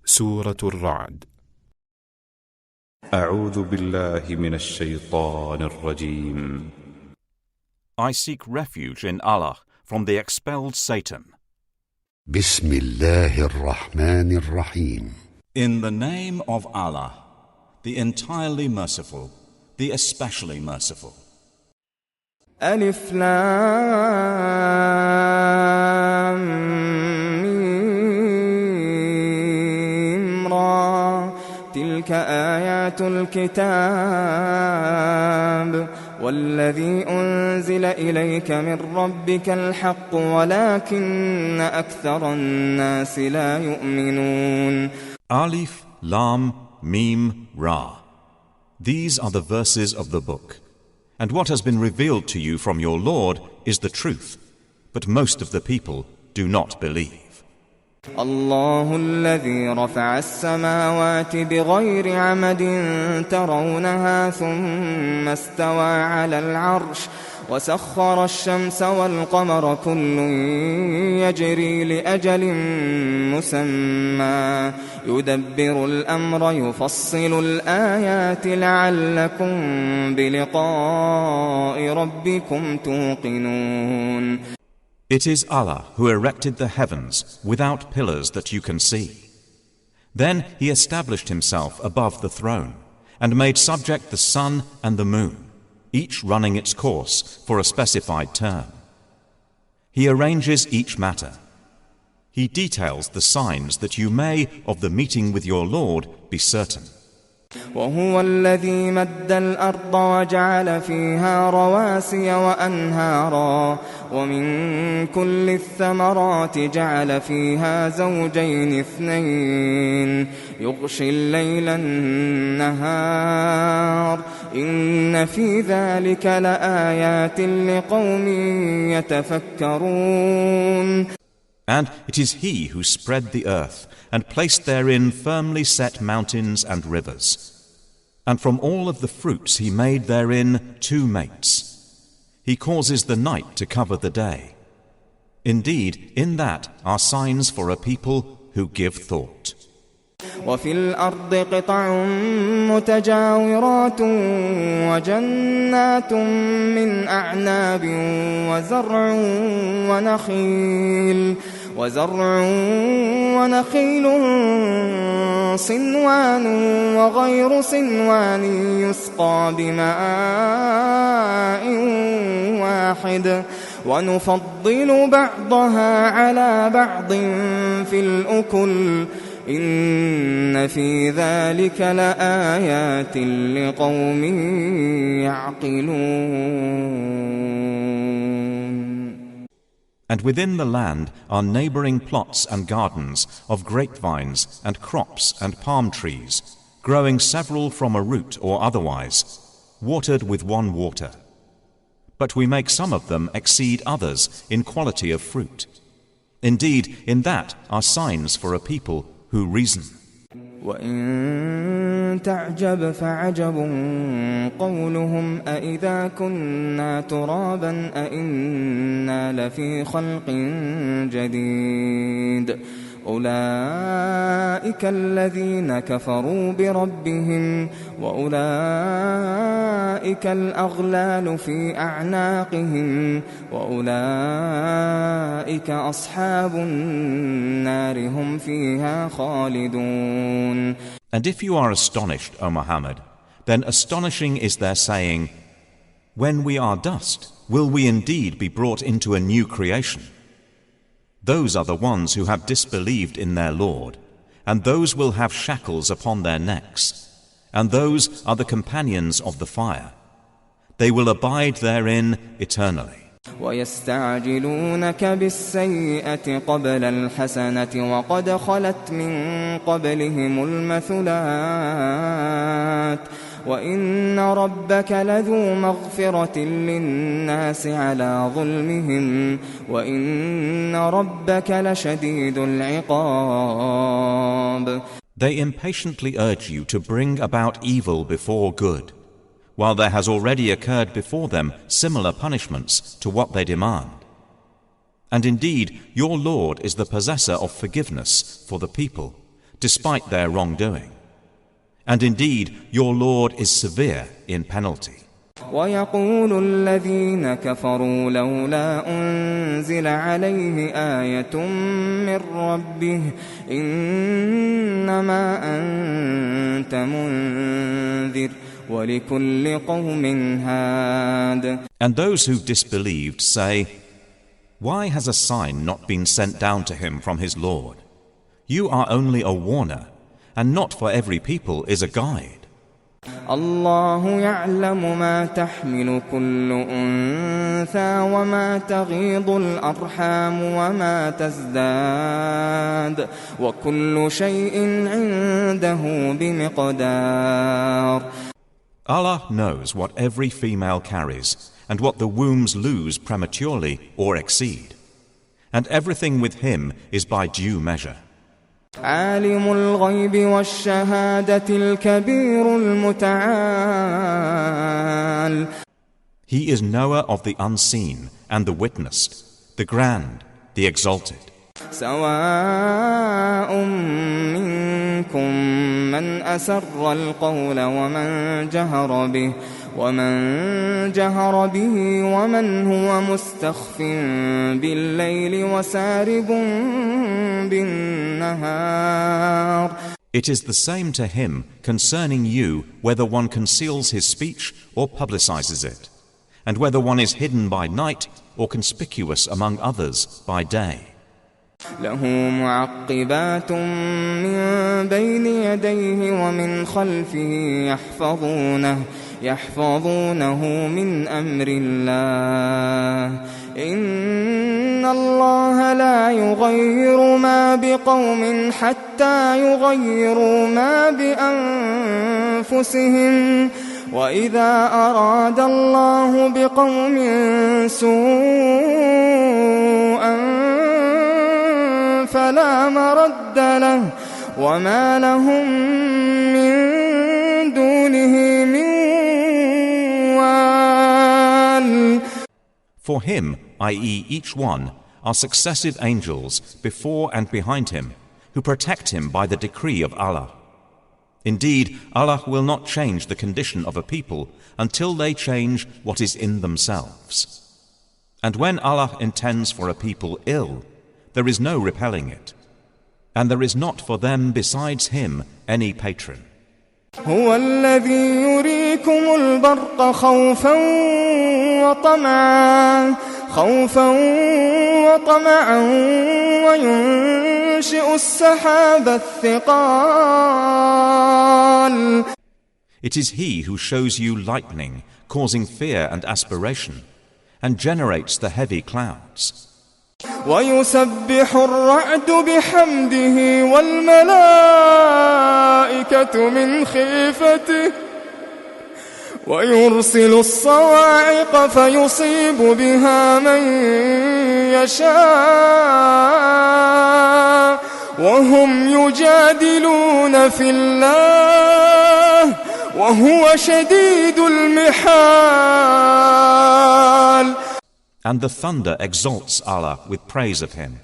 سورة الرعد. أعوذ بالله من الشيطان الرجيم. I seek refuge in Allah from the expelled Satan. بسم الله الرحمن الرحيم. In the name of Allah, the entirely merciful, the especially merciful. ألف لام ميم را تلك آيات الكتاب والذي أنزل إليك من ربك الحق ولكن أكثر الناس لا يؤمنون. Alif, Lam, Mim, Ra. These are the verses of the book. And what has been revealed to you from your Lord is the truth, but most of the people do not believe. الله الذي رفع السماوات بغير عمد ترونها ثم استوى على العرش وسخر الشمس والقمر كل يجري لأجل مسمى يدبر الأمر يفصل الآيات لعلكم بلقاء ربكم توقنون. It is Allah who erected the heavens without pillars that you can see. Then He established Himself above the throne and made subject the sun and the moon, each running its course for a specified term. He arranges each matter. He details the signs that you may, of the meeting with your Lord, be certain. وهو الذي مد الأرض وجعل فيها رواسي وأنهارا ومن كل الثمرات جعل فيها زوجين اثنين يغشي الليل النهار إن في ذلك لآيات لقوم يتفكرون. And it is He who spread the earth and placed therein firmly set mountains and rivers. And from all of the fruits He made therein two mates. He causes the night to cover the day. Indeed, in that are signs for a people who give thought. وفي الأرض قطع متجاورات وجنات من أعناب وزرع ونخيل صنوان وغير صنوان يسقى بماء واحد ونفضل بعضها على بعض في الأكل إن في ذلك لآيات لقوم يعقلون. And within the land are neighboring plots and gardens of grapevines and crops and palm trees, growing several from a root or otherwise, watered with one water. But we make some of them exceed others in quality of fruit. Indeed, in that are signs for a people who reason. وَإِن تَعْجَبْ فَعَجَبٌ قَوْلُهُمْ أَإِذَا كُنَّا تُرَابًا أَإِنَّا لَفِي خَلْقٍ جَدِيدٍ أولئك الذين كفروا بربهم وأولئك الأغلال في أعناقهم وأولئك أصحاب النار هم فيها خالدون. And if you are astonished, O Muhammad, then astonishing is their saying, when we are dust, will we indeed be brought into a new creation? Those are the ones who have disbelieved in their Lord, and those will have shackles upon their necks, and those are the companions of the fire. They will abide therein eternally. وَيَسْتَعْجِلُونَكَ بِالسَّيِّئَةِ قَبْلَ الْحَسَنَةِ وَقَدْ خَلَتْ مِنْ قَبْلِهِمُ الْمَثُلَاتُ وَإِنَّ رَبَّكَ لَذُو مَغْفِرَةٍ لِلنَّاسِ عَلَى ظُلْمِهِمْ وَإِنَّ رَبَّكَ لَشَدِيدُ الْعِقَابِ. They impatiently urge you to bring about evil before good, while there has already occurred before them similar punishments to what they demand. And indeed, your Lord is the possessor of forgiveness for the people, despite their wrongdoing. And indeed, your Lord is severe in penalty. ويقول الذين كفروا لولا أنزل عليه آية من ربه إنما أنت منذر ولكل قوم هاد. And those who disbelieved say, why has a sign not been sent down to him from his Lord? You are only a warner, and not for every people is a guide. الله يعلم ما تحمل كل أنثى وما تغيض الأرحام وما تزداد وكل شيء عنده بمقدار. Allah knows what every female carries and what the wombs lose prematurely or exceed. And everything with him is by due measure. عالم الغيب والشهادة الكبير المتعال. He is knower of the unseen and the witnessed, the grand, the exalted. سواء منكم من أسر القول ومن جهر به ومن هو مستخف بالليل وسارب بالنهار. It is the same to him concerning you whether one conceals his speech or publicizes it, and whether one is hidden by night or conspicuous among others by day. له معقبات من بين يديه ومن خلفه يحفظونه من أمر الله إن الله لا يغير ما بقوم حتى يغيروا ما بأنفسهم وإذا أراد الله بقوم سوءا فلا مرد له وما لهم من دونه من وال. For him, i.e. each one, are successive angels before and behind him, who protect him by the decree of Allah. Indeed, Allah will not change the condition of a people until they change what is in themselves. And when Allah intends for a people ill, there is no repelling it, and there is not for them besides him any patron. هو الذي يريكم البرق خوفا وطمعا وينشئ السحاب الثقال. It is he who shows you lightning, causing fear and aspiration, and generates the heavy clouds. ويسبح الرعد بحمده والملائكة من خيفته ويرسل الصواعق فيصيب بها من يشاء وهم يجادلون في الله وهو شديد المحال. And the thunder exalts Allah with praise of him,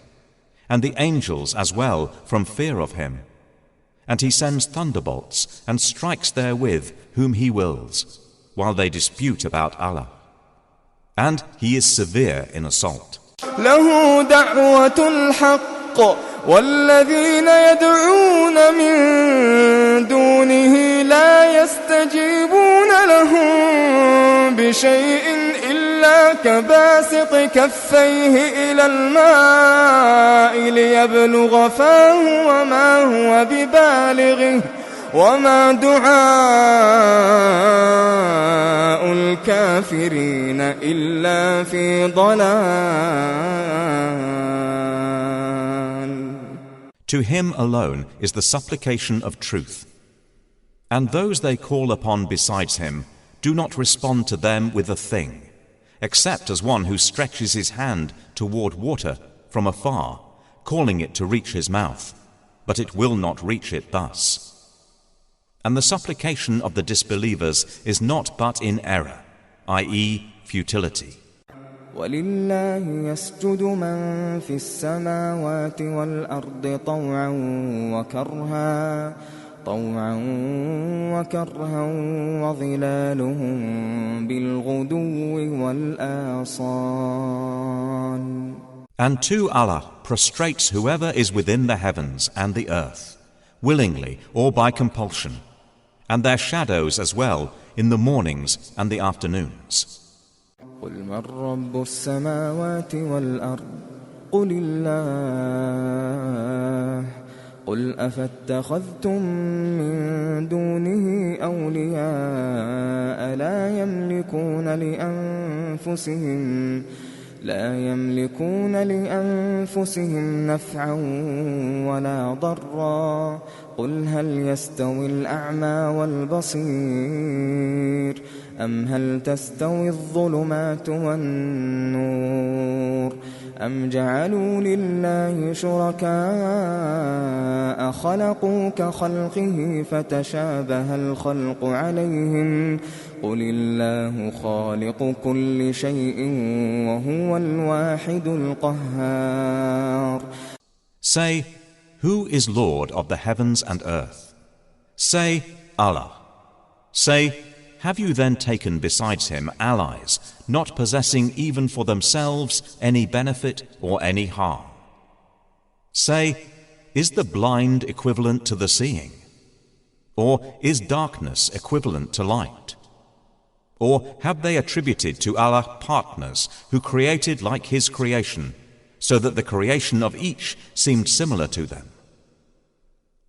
and the angels as well from fear of him. And he sends thunderbolts and strikes therewith whom he wills, while they dispute about Allah. And he is severe in assault. له دعوة الحق والذين يدعون من دونه لا يستجيبون لهم بشيء إلا كباسط كفيه إلى الماء ليبلغ فاه وما هو ببالغه وما دعاء الكافرين إلا في ضلال. To him alone is the supplication of truth, and those they call upon besides him do not respond to them with a thing, except as one who stretches his hand toward water from afar, calling it to reach his mouth, but it will not reach it thus. And the supplication of the disbelievers is not but in error, i.e. futility. ولله يسجد من في السماوات والأرض طوعا وكرها وظلالهم بالغدو والآصال. And to Allah prostrates whoever is within the heavens and the earth, willingly or by compulsion, and their shadows as well in the mornings and the afternoons. قل من رب السماوات والأرض قل الله قل أفاتخذتم من دونه أولياء لا يملكون لأنفسهم نفعا ولا ضرا قل هل يستوي الأعمى والبصير أم هل تستوي الظلمات والنور أم جعلوا لله شركاء خلقوا كخلقه فتشابه الخلق عليهم قل الله خالق كل شيء وهو الواحد القهار. Say, who is Lord of the heavens and earth? Say, Allah. Say, have you then taken besides him allies, not possessing even for themselves any benefit or any harm? Say, is the blind equivalent to the seeing? Or is darkness equivalent to light? Or have they attributed to Allah partners who created like his creation, so that the creation of each seemed similar to them?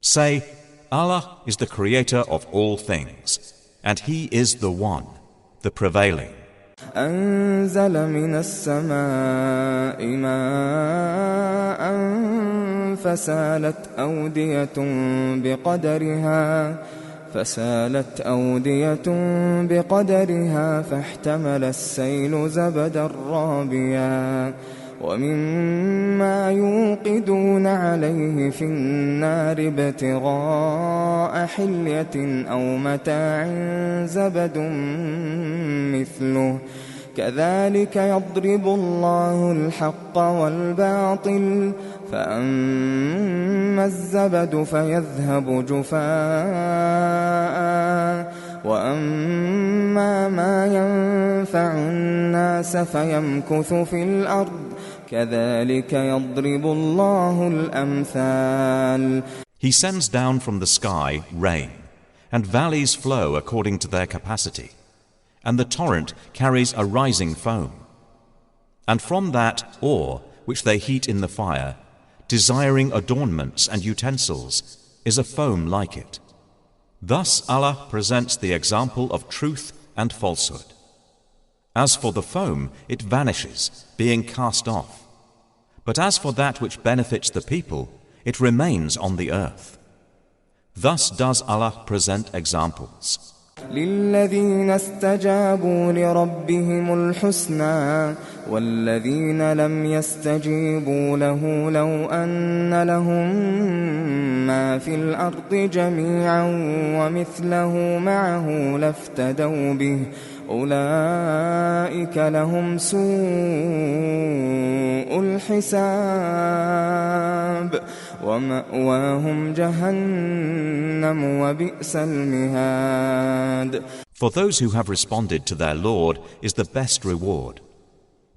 Say, Allah is the creator of all things, and he is the one, the prevailing. أنزل من السماء ماء فسالت أودية بقدرها فاحتمل السيل زبدا رابيا ومما يوقدون عليه في النار ابتغاء حلية أو متاع زبد مثله كذلك يضرب الله الحق والباطل فأما الزبد فيذهب جفاء وأما ما ينفع الناس فيمكث في الأرض كذلك يضرب الله الأمثال. He sends down from the sky rain, and valleys flow according to their capacity, and the torrent carries a rising foam. And from that ore which they heat in the fire, desiring adornments and utensils, is a foam like it. Thus Allah presents the example of truth and falsehood. As for the foam, it vanishes, being cast off. But as for that which benefits the people, it remains on the earth. Thus does Allah present examples. للذين استجابوا لربهم الحسنى والذين لم يستجيبوا له لو أن لهم ما في الأرض جميعا ومثله معه لافتدوا به أولئك لهم سوء الحساب ومأواهم جهنم وبئس المهاد. For those who have responded to their Lord is the best reward.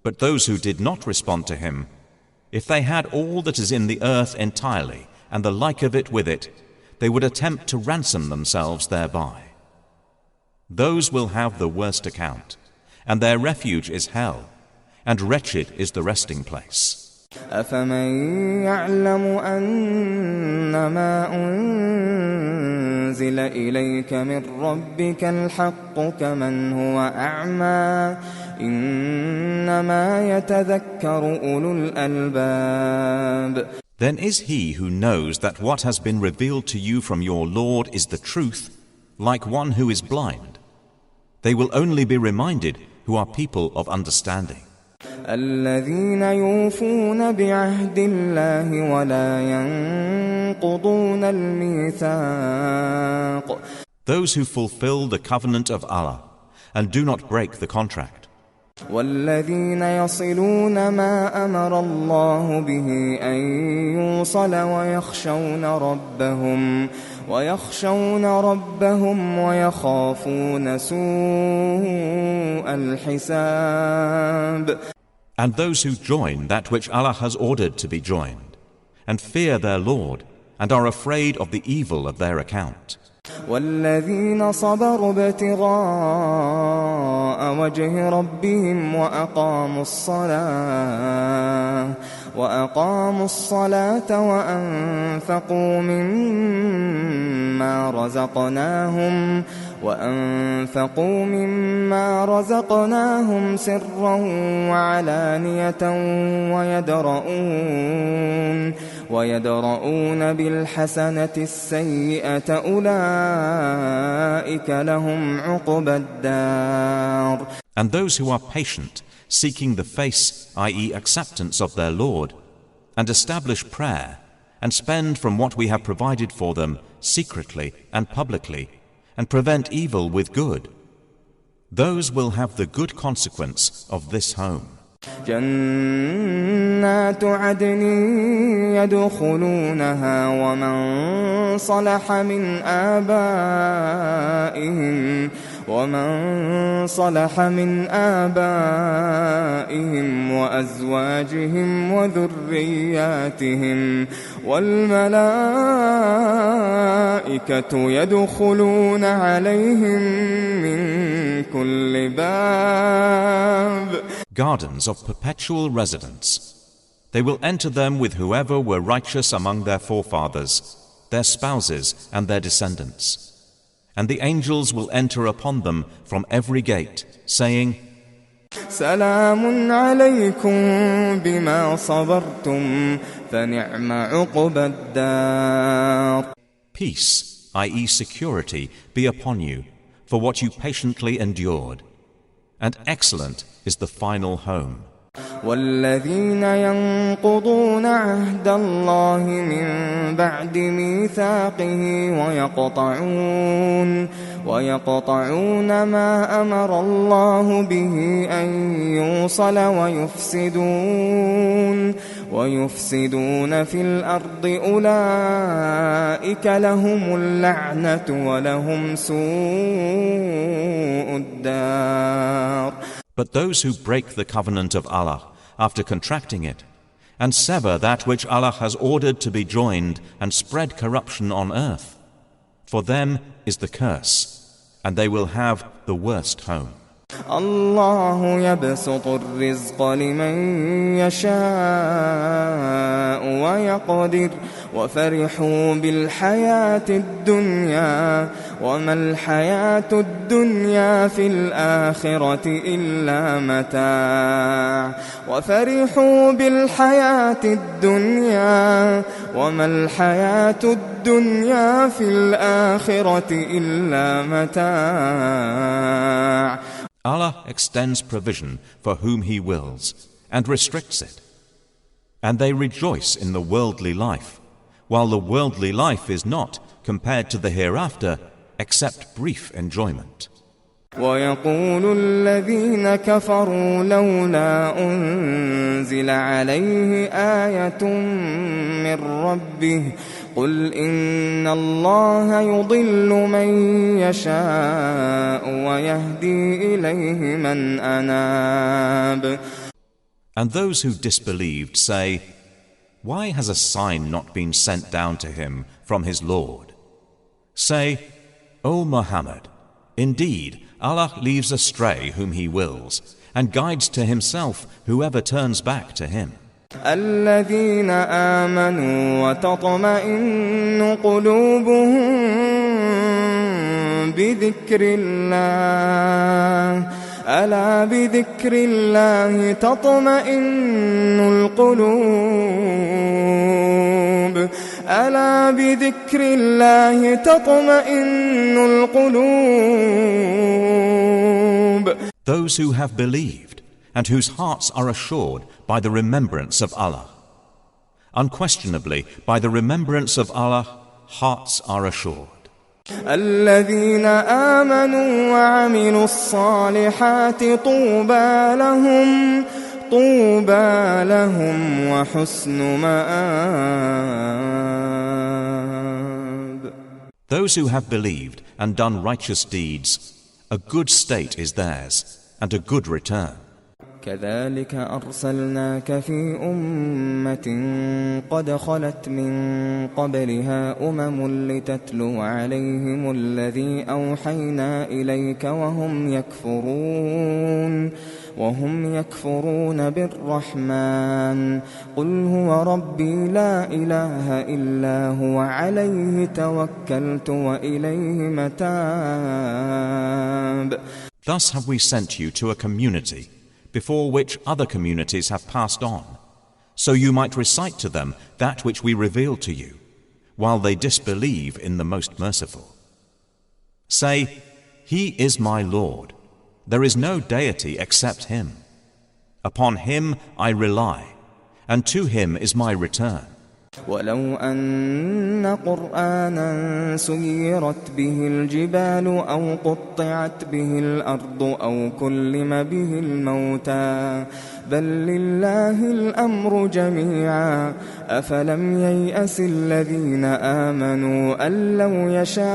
But those who did not respond to him, if they had all that is in the earth entirely and the like of it with it, they would attempt to ransom themselves thereby. Those will have the worst account, and their refuge is hell, and wretched is the resting place. أفمن يعلم أنما أنزل إليك من ربك الحق كمن هو أعمى إنما يتذكر أولو الألباب. Then is he who knows that what has been revealed to you from your Lord is the truth, like one who is blind. They will only be reminded who are people of understanding. الذين يوفون بعهد الله ولا ينقضون الميثاق. Those who fulfill the covenant of Allah and do not break the contract. والذين يصلون ما أمر الله به أن يوصل ويخشون ربهم ويخافون سوء الحساب. And those who join that which Allah has ordered to be joined, and fear their Lord, and are afraid of the evil of their account. والذين صبروا ابتغاء وجه ربهم وأقاموا الصلاة وأنفقوا مما رزقناهم سرا وعلانية ويدرؤون بالحسنة السيئة أولئك لهم عقبى الدار. And those who are patient, seeking the face, i.e. acceptance of their Lord, and establish prayer, and spend from what we have provided for them secretly and publicly, and prevent evil with good, those will have the good consequence of this home. جنات عدن يدخلونها ومن صلح من آبائهم وأزواجهم وذرياتهم والملائكة يدخلون عليهم من كل باب. Gardens of perpetual residence. They will enter them with whoever were righteous among their forefathers, their spouses and their descendants. And the angels will enter upon them from every gate, saying, سلام عليكم بما صبرتم فنعم عقبى الدار. Peace, i.e. security, be upon you for what you patiently endured, and excellent is the final home. والذين ينقضون عهد الله من بعد ميثاقه ويقطعون ما أمر الله به أن يوصل ويفسدون في الأرض أولئك لهم اللعنة ولهم سوء الدار. But those who break the covenant of Allah after contracting it, and sever that which Allah has ordered to be joined and spread corruption on earth, for them is the curse, and they will have the worst home. الله يبسط الرزق لمن يشاء ويقدر وفرحوا بالحياة الدنيا وما الحياة الدنيا في الآخرة إلا متاع وفرحوا بالحياة الدنيا وما الحياة الدنيا في الآخرة إلا متاع. Allah extends provision for whom He wills and restricts it. And they rejoice in the worldly life, while the worldly life is not, compared to the hereafter, except brief enjoyment. ويقول الذين كفروا لولا أنزل عليه آية من ربه قل إن الله يضل من يشاء ويهدي إليه من أناب. And those who disbelieved say, why has a sign not been sent down to him from his Lord? Say, O Muhammad, indeed Allah leaves astray whom He wills, and guides to Himself whoever turns back to Him. الذين آمنوا وتطمئن قلوبهم بذكر الله ألا بذكر الله تطمئن القلوب ألا بذكر الله تطمئن القلوب. Those who have believed and whose hearts are assured by the remembrance of Allah. Unquestionably, by the remembrance of Allah, hearts are assured. الذين آمنوا وعملوا الصالحات طوبى لهم وحسن مآب. Those who have believed and done righteous deeds, a good state is theirs and a good return. كذلك أرسلناك في أمة قد خلت من قبلها لتتلو عليهم الذي أوحينا إليك وهم يكفرون بالرحمن قل هو ربي لا إله إلا هو عليه توكلت وإليه متاب. Thus have we sent you to a community before which other communities have passed on, so you might recite to them that which we revealed to you, while they disbelieve in the Most Merciful. Say, He is my Lord. There is no deity except Him. Upon Him I rely, and to Him is my return. ولو أن قرآنا سيرت به الجبال أو قطعت به الأرض أو كلم به الموتى بل لله الأمر جميعا أفلم ييأس الذين آمنوا أن لو يشاء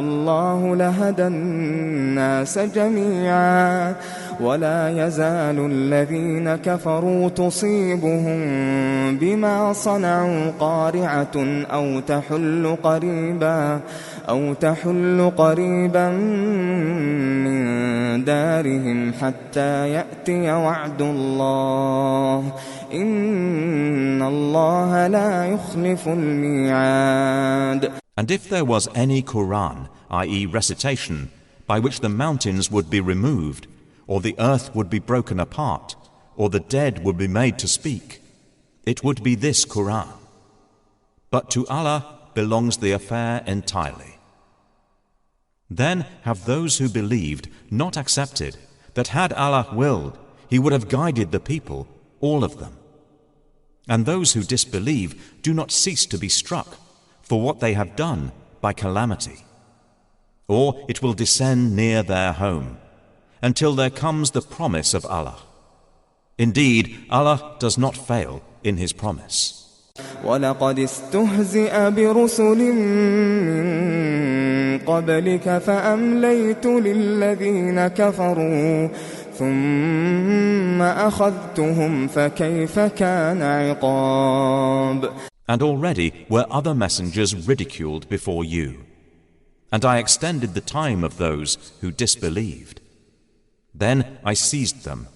الله لهدى الناس جميعا ولا يزال الذين كفروا تصيبهم بما صنعوا قارعة أو تحل قريبا من دارهم حتى يأتي وعد الله إن الله لا يخلف الميعاد. And if there was any Quran, i.e. recitation, by which the mountains would be removed, or the earth would be broken apart, or the dead would be made to speak, it would be this Quran. But to Allah belongs the affair entirely. Then have those who believed not accepted that had Allah willed, He would have guided the people, all of them. And those who disbelieve do not cease to be struck for what they have done by calamity. Or it will descend near their home, until there comes the promise of Allah. Indeed, Allah does not fail in His promise. وَلَقَدِ اسْتُهْزِئَ بِرُسُلٍ مِّن قَبْلِكَ فَأَمْلَيْتُ لِلَّذِينَ كَفَرُوا ثُمَّ أَخَذْتُهُمْ فَكَيْفَ كَانَ عِقَابِ. And already were other messengers ridiculed before you, and I extended the time of those who disbelieved. Then I seized them,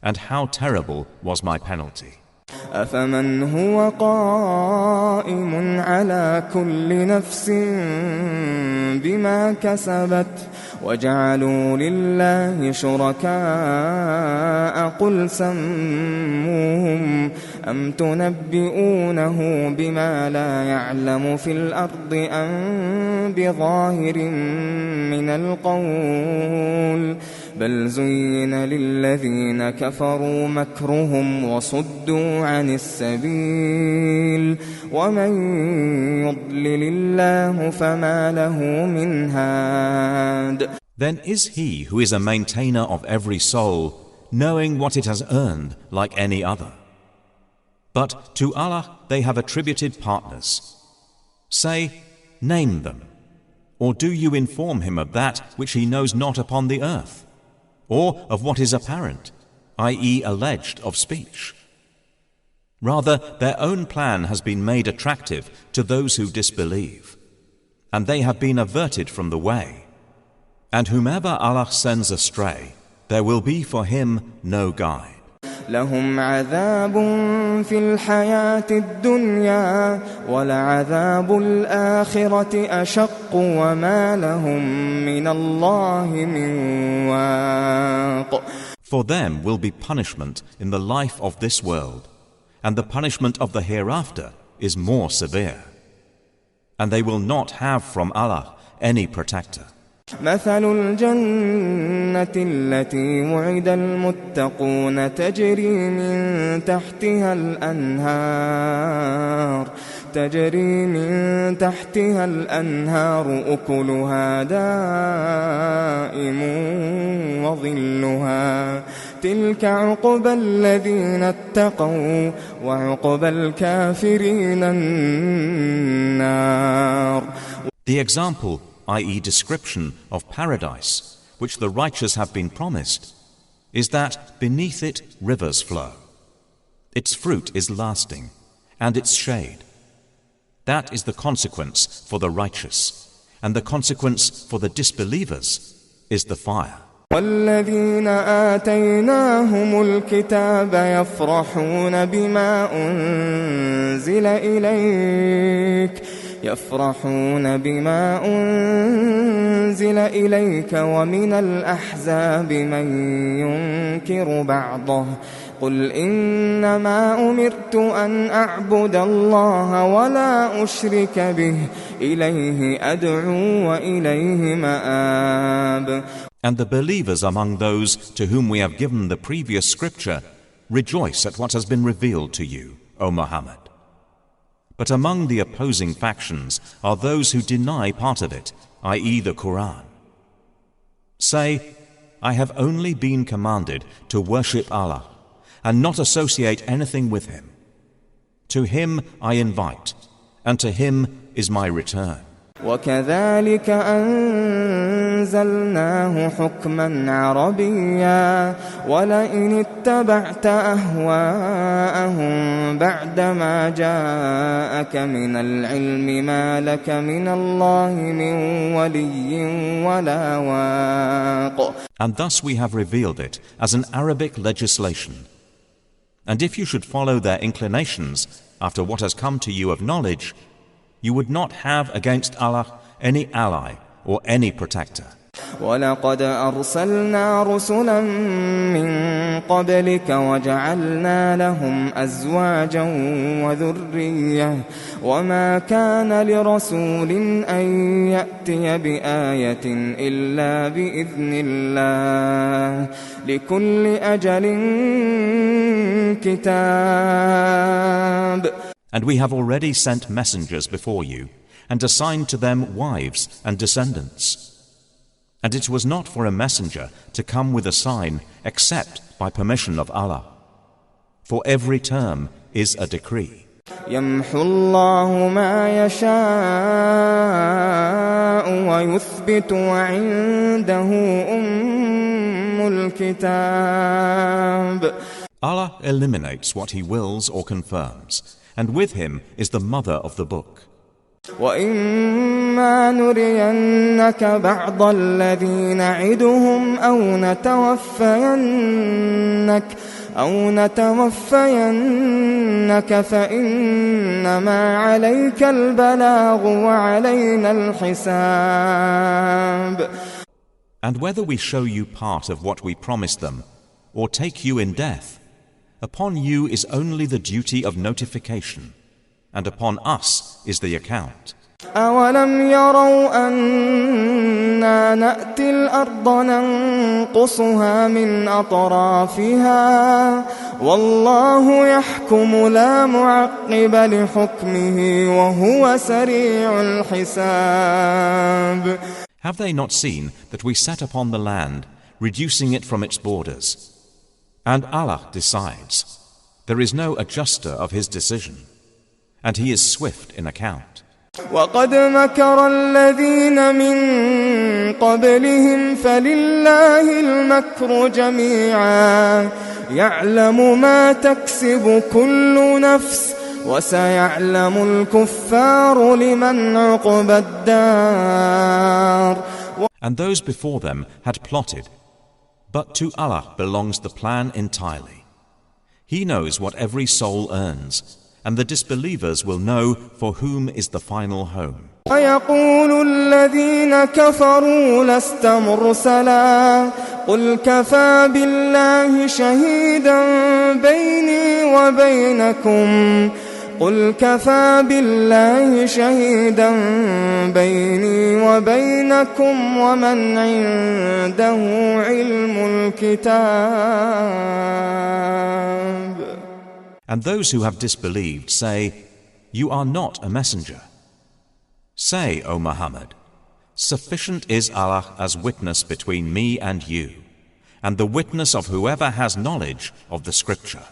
and how terrible was my penalty. أفمن هو قائم على كل نفس بما كسبت وجعلوا لله شركاء قل سموهم أم تنبئونه بما لا يعلم في الأرض أم بظاهر من القول بل زين للذين كفروا مكرهم وصدوا عن السبيل ومن يضلل الله فما له من هاد. Then is He who is a maintainer of every soul, knowing what it has earned like any other. But to Allah they have attributed partners. Say, name them. Or do you inform Him of that which He knows not upon the earth? Or of what is apparent, i.e. alleged of speech? Rather, their own plan has been made attractive to those who disbelieve, and they have been averted from the way. And whomever Allah sends astray, there will be for him no guide. لهم عذاب في الحياة الدنيا ولعذاب الآخرة أشق وما لهم من الله من واق. For them will be punishment in the life of this world, and the punishment of the hereafter is more severe. And they will not have from Allah any protector. مثل الجنة التي وعد المتقون تجري من تحتها الأنهار تجري من تحتها الأنهار أكلها دائم وظلها تلك عقبى الذين اتقوا وعقبى الكافرين النار. The example, i.e. description of paradise, which the righteous have been promised, is that beneath it rivers flow. Its fruit is lasting, and its shade. That is the consequence for the righteous, and the consequence for the disbelievers is the fire. والذين آتيناهم الكتاب يفرحون بما أنزل إليك ومن الأحزاب من ينكر بعضه قل إنما أمرت أن أعبد الله ولا أشرك به إليه أدعو وإليه مآب. And the believers among those to whom we have given the previous scripture rejoice at what has been revealed to you, O Muhammad. But among the opposing factions are those who deny part of it, i.e. the Quran. Say, I have only been commanded to worship Allah and not associate anything with Him. To Him I invite, and to Him is my return. وكذلك أنزلناه حكما عربيا ولئن اتبعت أهواءهم بعدما جاءك من العلم ما لك من الله من ولي ولا واق. And thus we have revealed it as an Arabic legislation. And if you should follow their inclinations after what has come to you of knowledge, you would not have against Allah any ally or any protector. وَلَقَدْ أَرْسَلْنَا رُسُلًا مِّن قَبْلِكَ وَجَعَلْنَا لَهُمْ أَزْوَاجًا وَذُرِّيَّةً وَمَا كَانَ لِرَسُولٍ أَن يَأْتِيَ بِآيَةٍ إِلَّا بِإِذْنِ اللَّهِ لِكُلِّ أَجَلٍ كِتَابٌ. And we have already sent messengers before you, and assigned to them wives and descendants. And it was not for a messenger to come with a sign except by permission of Allah. For every term is a decree. يمحو الله ما يشاء ويثبت وعنده أم الكتاب. Allah eliminates what He wills or confirms, and with Him is the mother of the book. وَإِمَّا نُرِيَنَّكَ بَعْضَ الَّذِي نَعِدُهُمْ أَوْ نَتَوَفَّيَنَّكَ فَإِنَّمَا عَلَيْكَ الْبَلَاغُ وَعَلَيْنَا الْحِسَابُ. And whether we show you part of what we promised them, or take you in death, upon you is only the duty of notification, and upon us is the account. أَوَلَمْ يَرَوْا أَنَّا نَأْتِي الْأَرْضَ نَنقُصُهَا مِنْ أَطْرَافِهَا وَاللَّهُ يَحْكُمُ لَا مُعَقِّبَ لِحُكْمِهِ وَهُوَ سَرِيعُ الْحِسَابِ. Have they not seen that we set upon the land, reducing it from its borders? And Allah decides. There is no adjuster of His decision, and He is swift in account. وَقَدْ مَكَرَ الَّذِينَ مِن قَبْلِهِمْ فَلِلَّهِ الْمَكْرُ جَمِيعًا يَعْلَمُ مَا تَكْسِبُ كُلُّ نَفْسٍ وَسَيَعْلَمُ الْكُفَّارُ لِمَنْ عُقْبَى الدَّارِ. And those before them had plotted, but to Allah belongs the plan entirely. He knows what every soul earns, and the disbelievers will know for whom is the final home. وَيَقُولُ الَّذِينَ كَفَرُوا لَسْتَ مُرْسَلًا قُلْ كَفَى بِاللَّهِ شَهِيدًا بَيْنِي وَبَيْنَكُمْ وَمَنْ عِندَهُ عِلْمُ الْكِتَابِ. And those who have disbelieved say, you are not a messenger. Say, O Muhammad, sufficient is Allah as witness between me and you, and the witness of whoever has knowledge of the scripture.